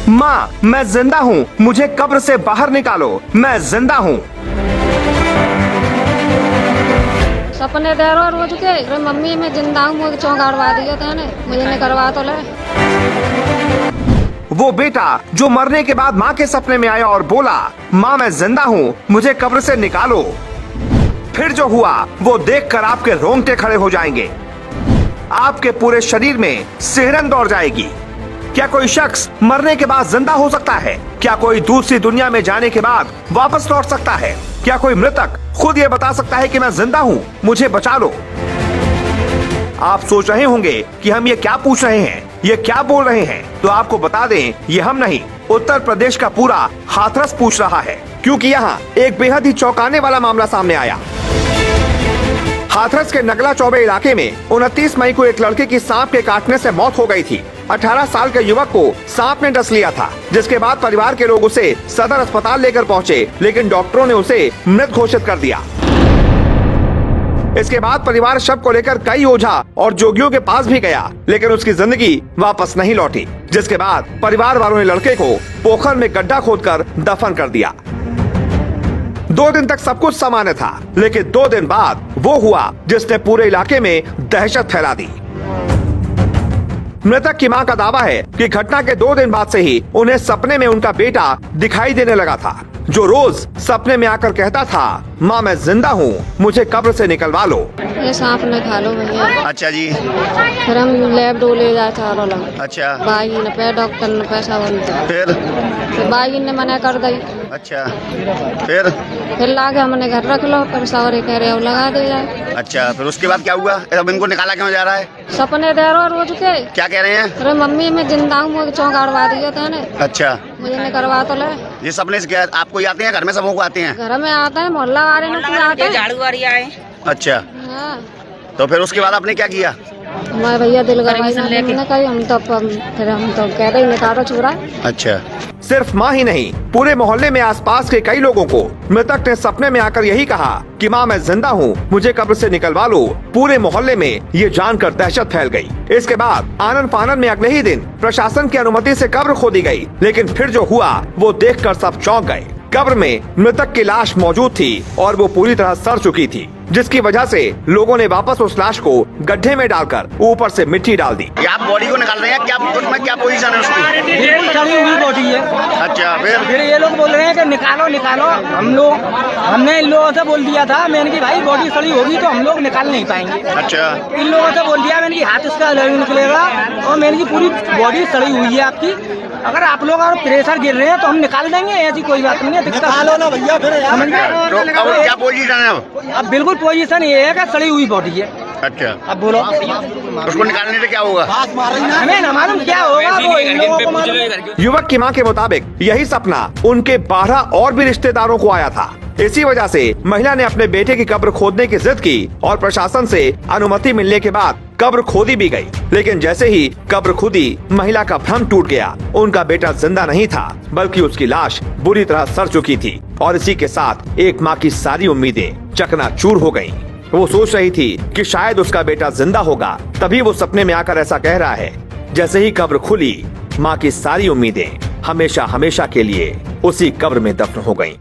माँ, मैं जिंदा हूँ, मुझे कब्र से बाहर निकालो, मैं जिंदा हूँ। सपने दे रहा रोज के अरे मम्मी मैं जिंदा हूँ, मुझे चौंकाड़वा दिया था ने, मुझे नहीं करवा तो ले। वो बेटा जो मरने के बाद माँ के सपने में आया और बोला, माँ मैं जिंदा हूँ, मुझे कब्र से निकालो। फिर जो हुआ वो देखकर आपके रोंगटे खड़े हो जाएंगे, आपके पूरे शरीर में सिहरन दौड़ जाएगी। क्या कोई शख्स मरने के बाद जिंदा हो सकता है? क्या कोई दूसरी दुनिया में जाने के बाद वापस लौट सकता है? क्या कोई मृतक खुद ये बता सकता है कि मैं जिंदा हूँ, मुझे बचा लो? आप सोच रहे होंगे कि हम ये क्या पूछ रहे हैं, ये क्या बोल रहे हैं, तो आपको बता दें ये हम नहीं, उत्तर प्रदेश का पूरा हाथरस पूछ रहा है, क्योंकि यहाँ एक बेहद ही चौंकाने वाला मामला सामने आया। हाथरस के नगला चौबे इलाके में 29 मई को एक लड़के की सांप के काटने से मौत हो गई थी। 18 साल के युवक को सांप ने डस लिया था, जिसके बाद परिवार के लोग उसे सदर अस्पताल लेकर पहुंचे, लेकिन डॉक्टरों ने उसे मृत घोषित कर दिया। इसके बाद परिवार शव को लेकर कई ओझा और जोगियों के पास भी गया, लेकिन उसकी जिंदगी वापस नहीं लौटी। जिसके बाद परिवार वालों ने लड़के को पोखर में गड्ढा खोदकर दफन कर दिया। 2 दिन तक सब कुछ सामान्य था, लेकिन 2 दिन बाद वो हुआ जिसने पूरे इलाके में दहशत फैला दी। मृतक की मां का दावा है कि घटना के 2 दिन बाद से ही उन्हें सपने में उनका बेटा दिखाई देने लगा था, जो रोज सपने में आकर कहता था, माँ मैं जिंदा हूँ, मुझे कब्र से निकलवा लो। ये सांप ने खा लो भैया। अच्छा जी। फिर हम लैब डोले जाए चारों लोग। अच्छा। बाई ने पे डॉक्टर ने पैसा बनता, फिर बाई ने मना कर दी। अच्छा। फिर लाके हमने घर रख लो, फिर सवरे कह रहे हो लगा दे जाए। अच्छा, फिर उसके बाद क्या हुआ? अब इनको निकाला क्यों जा रहा है? सपने दे रहा रोज के। क्या कह रहे हैं? अरे मम्मी मैं जिंदा हूँ, मुझे चौंकाड़वा दिया था ने। अच्छा। मुझे नहीं करवा तो ले। ये सपने से क्या आपको आते हैं? घर में सबों को आते हैं? घर में आता है, मोहल्ला वाले ने आते हैं, झाड़ू वाली आए। अच्छा। हाँ। तो फिर उसके बाद आपने क्या किया? हमारे भैया दिल गवाई हमने कही, हम तो कह रहे निकालो छोरा। अच्छा। सिर्फ माँ ही नहीं, पूरे मोहल्ले में आसपास के कई लोगों को मृतक ने सपने में आकर यही कहा कि माँ मैं जिंदा हूँ, मुझे कब्र से निकलवा लो। पूरे मोहल्ले में ये जानकर दहशत फैल गई। इसके बाद आनन फानन में अगले ही दिन प्रशासन की अनुमति से कब्र खोदी गई, लेकिन फिर जो हुआ वो देखकर सब चौंक गए। कब्र में मृतक की लाश मौजूद थी और वो पूरी तरह सड़ चुकी थी, जिसकी वजह से लोगों ने वापस उस लाश को गड्ढे में डालकर ऊपर से मिट्टी डाल दी। आप बॉडी को निकाल रहे हैं? क्या पोजीशन है उसकी? बिल्कुल सड़ी हुई बॉडी है। अच्छा। फिर ये लोग बोल रहे हैं कि निकालो। हमने इन लोगों से बोल दिया था, मैंने की भाई बॉडी सड़ी होगी तो हम लोग निकाल नहीं पाएंगे। अच्छा। इन लोगों से बोल दिया, मैंने की हाथ इसका निकलेगा और मैंने की पूरी बॉडी सड़ी हुई है आपकी, अगर आप लोग और प्रेशर गिर रहे हैं तो हम निकाल देंगे, ऐसी कोई बात नहीं है। निकालो ना भैया फिर। अब क्या पोजीशन है? अब बिल्कुल पोजीशन ये है कि सड़ी हुई बॉडी है। अच्छा। अब बोलो उसको निकालने से क्या होगा? हमें ना मालूम क्या होगा, वो इन लोगों को मालूम। युवक की मां के मुताबिक यही सपना उनके 12 और भी रिश्तेदारों को आया था। इसी वजह से महिला ने अपने बेटे की कब्र खोदने की जिद की और प्रशासन से अनुमति मिलने के बाद कब्र खोदी भी गई। लेकिन जैसे ही कब्र खुदी, महिला का भ्रम टूट गया। उनका बेटा जिंदा नहीं था, बल्कि उसकी लाश बुरी तरह सड़ चुकी थी और इसी के साथ एक माँ की सारी उम्मीदें चकनाचूर हो गयी। वो सोच रही थी कि शायद उसका बेटा जिंदा होगा, तभी वो सपने में आकर ऐसा कह रहा है। जैसे ही कब्र खुली, माँ की सारी उम्मीदें हमेशा हमेशा के लिए उसी कब्र में दफन हो गईं।